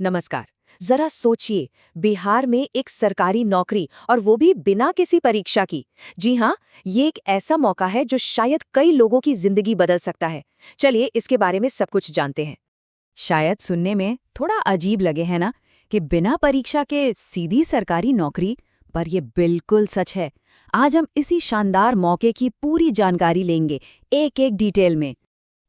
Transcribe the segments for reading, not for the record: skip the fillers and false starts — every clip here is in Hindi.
नमस्कार। जरा सोचिए, बिहार में एक सरकारी नौकरी और वो भी बिना किसी परीक्षा की। जी हाँ, ये एक ऐसा मौका है जो शायद कई लोगों की जिंदगी बदल सकता है। चलिए इसके बारे में सब कुछ जानते हैं। शायद सुनने में थोड़ा अजीब लगे है ना कि बिना परीक्षा के सीधी सरकारी नौकरी, पर ये बिल्कुल सच है। आज हम इसी शानदार मौके की पूरी जानकारी लेंगे, एक एक डिटेल में।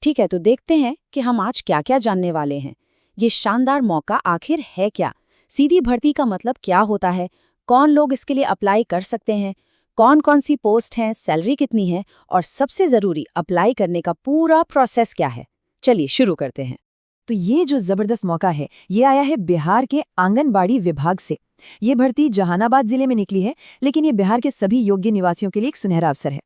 ठीक है, तो देखते हैं कि हम आज क्या क्या जानने वाले हैं। ये शानदार मौका आखिर है क्या? सीधी भर्ती का मतलब क्या होता है? कौन लोग इसके लिए अप्लाई कर सकते हैं? कौन कौन सी पोस्ट हैं, सैलरी कितनी है, और सबसे ज़रूरी अप्लाई करने का पूरा प्रोसेस क्या है? चलिए शुरू करते हैं। तो ये जो जबरदस्त मौका है, ये आया है बिहार के आंगनबाड़ी विभाग से। ये भर्ती जहानाबाद जिले में निकली है, लेकिन ये बिहार के सभी योग्य निवासियों के लिए एक सुनहरा अवसर है।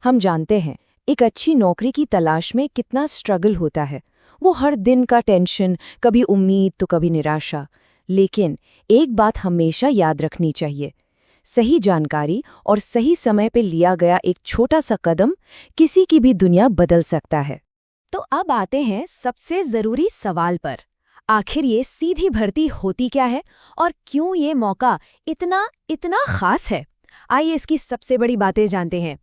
हम जानते हैं एक अच्छी नौकरी की तलाश में कितना स्ट्रगल होता है। वो हर दिन का टेंशन, कभी उम्मीद तो कभी निराशा। लेकिन एक बात हमेशा याद रखनी चाहिए, सही जानकारी और सही समय पे लिया गया एक छोटा सा कदम किसी की भी दुनिया बदल सकता है। तो अब आते हैं सबसे ज़रूरी सवाल पर। आखिर ये सीधी भर्ती होती क्या है और क्यों ये मौका इतना इतना खास है? आइए इसकी सबसे बड़ी बातें जानते हैं।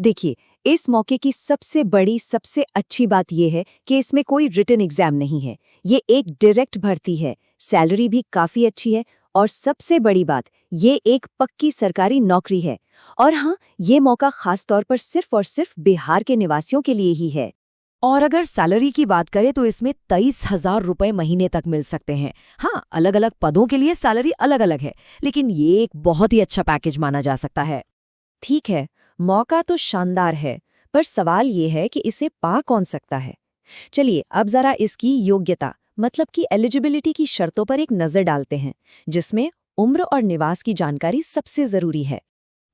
देखिए, इस मौके की सबसे बड़ी, सबसे अच्छी बात यह है कि इसमें कोई रिटन एग्जाम नहीं है। ये एक डायरेक्ट भर्ती है, सैलरी भी काफ़ी अच्छी है, और सबसे बड़ी बात, ये एक पक्की सरकारी नौकरी है। और हाँ, ये मौका खास तौर पर सिर्फ और सिर्फ बिहार के निवासियों के लिए ही है। और अगर सैलरी की बात करें तो इसमें 23,000 रुपए महीने तक मिल सकते हैं। हाँ, अलग अलग पदों के लिए सैलरी अलग अलग है, लेकिन ये एक बहुत ही अच्छा पैकेज माना जा सकता है। ठीक है, मौका तो शानदार है, पर सवाल ये है कि इसे पा कौन सकता है। चलिए अब जरा इसकी योग्यता, मतलब कि एलिजिबिलिटी की शर्तों पर एक नज़र डालते हैं, जिसमें उम्र और निवास की जानकारी सबसे ज़रूरी है।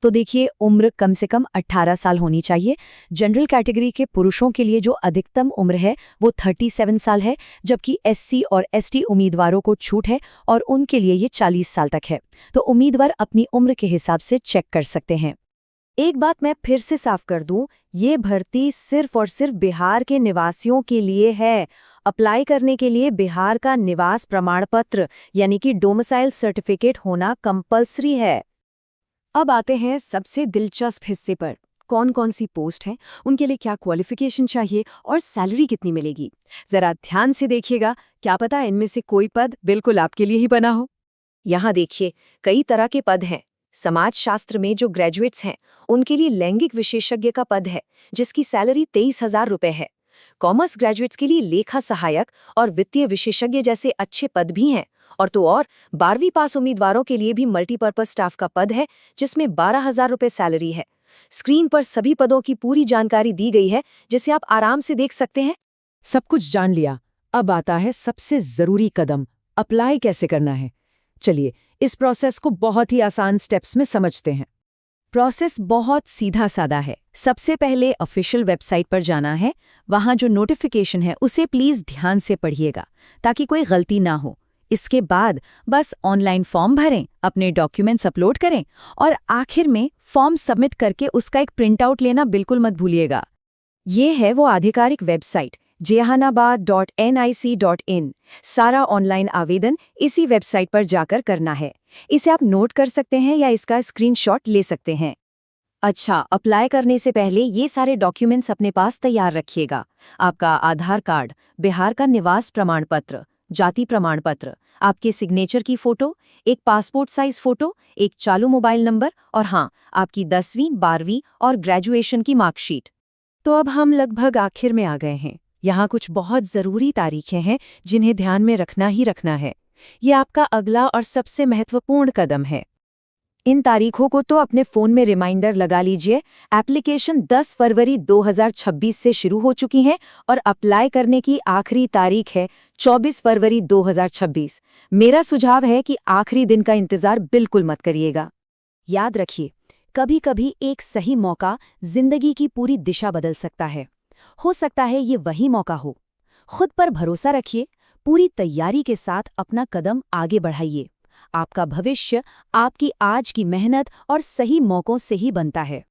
तो देखिए, उम्र कम से कम 18 साल होनी चाहिए। जनरल कैटेगरी के पुरुषों के लिए जो अधिकतम उम्र है वो 37 साल है, जबकि एससी और एसटी उम्मीदवारों को छूट है और उनके लिए ये 40 साल तक है। तो उम्मीदवार अपनी उम्र के हिसाब से चेक कर सकते हैं। एक बात मैं फिर से साफ कर दूं, ये भर्ती सिर्फ और सिर्फ बिहार के निवासियों के लिए है। अप्लाई करने के लिए बिहार का निवास प्रमाण पत्र यानी कि डोमिसाइल सर्टिफिकेट होना कंपलसरी है। अब आते हैं सबसे दिलचस्प हिस्से पर। कौन कौन सी पोस्ट है, उनके लिए क्या क्वालिफिकेशन चाहिए और सैलरी कितनी मिलेगी। जरा ध्यान से देखिएगा, क्या पता इनमें से कोई पद बिल्कुल आपके लिए ही बना हो। यहाँ देखिए, कई तरह के पद हैं। समाजशास्त्र में जो ग्रेजुएट्स हैं, उनके लिए लैंगिक विशेषज्ञ का पद है, जिसकी सैलरी 23,000 रुपए है। कॉमर्स ग्रेजुएट्स के लिए लेखा सहायक और वित्तीय विशेषज्ञ जैसे अच्छे पद भी हैं। और तो और 12वीं पास उम्मीदवारों के लिए भी मल्टीपर्पज स्टाफ का पद है, जिसमें 12,000 रुपए सैलरी है। स्क्रीन पर सभी पदों की पूरी जानकारी दी गई है, जिसे आप आराम से देख सकते हैं। सब कुछ जान लिया, अब आता है सबसे ज़रूरी कदम, अप्लाई कैसे करना है। चलिए इस प्रोसेस को बहुत ही आसान स्टेप्स में समझते हैं। प्रोसेस बहुत सीधा सादा है। सबसे पहले ऑफिशियल वेबसाइट पर जाना है। वहाँ जो नोटिफिकेशन है उसे प्लीज़ ध्यान से पढ़िएगा, ताकि कोई गलती ना हो। इसके बाद बस ऑनलाइन फॉर्म भरें, अपने डॉक्यूमेंट्स अपलोड करें, और आखिर में फॉर्म सबमिट करके उसका एक प्रिंट आउट लेना बिल्कुल मत भूलिएगा। ये है वो आधिकारिक वेबसाइट jehanabad.nic.in। सारा ऑनलाइन आवेदन इसी वेबसाइट पर जाकर करना है। इसे आप नोट कर सकते हैं या इसका स्क्रीनशॉट ले सकते हैं। अच्छा, अप्लाई करने से पहले ये सारे डॉक्यूमेंट्स अपने पास तैयार रखिएगा। आपका आधार कार्ड, बिहार का निवास प्रमाण पत्र, जाति प्रमाण पत्र, आपके सिग्नेचर की फोटो, एक पासपोर्ट साइज फोटो, एक चालू मोबाइल नंबर, और हाँ, आपकी 10वीं, 12वीं और ग्रेजुएशन की मार्कशीट। तो अब हम लगभग आखिर में आ गए हैं। यहाँ कुछ बहुत ज़रूरी तारीखें हैं जिन्हें ध्यान में रखना ही रखना है। ये आपका अगला और सबसे महत्वपूर्ण कदम है। इन तारीखों को तो अपने फ़ोन में रिमाइंडर लगा लीजिए। एप्लीकेशन 10 फरवरी 2026 से शुरू हो चुकी है और अप्लाई करने की आखिरी तारीख है 24 फरवरी 2026। मेरा सुझाव है कि आखिरी दिन का इंतज़ार बिल्कुल मत करिएगा। याद रखिए, कभी-कभी एक सही मौका जिंदगी की पूरी दिशा बदल सकता है। हो सकता है ये वही मौका हो। खुद पर भरोसा रखिए, पूरी तैयारी के साथ अपना कदम आगे बढ़ाइए। आपका भविष्य आपकी आज की मेहनत और सही मौकों से ही बनता है।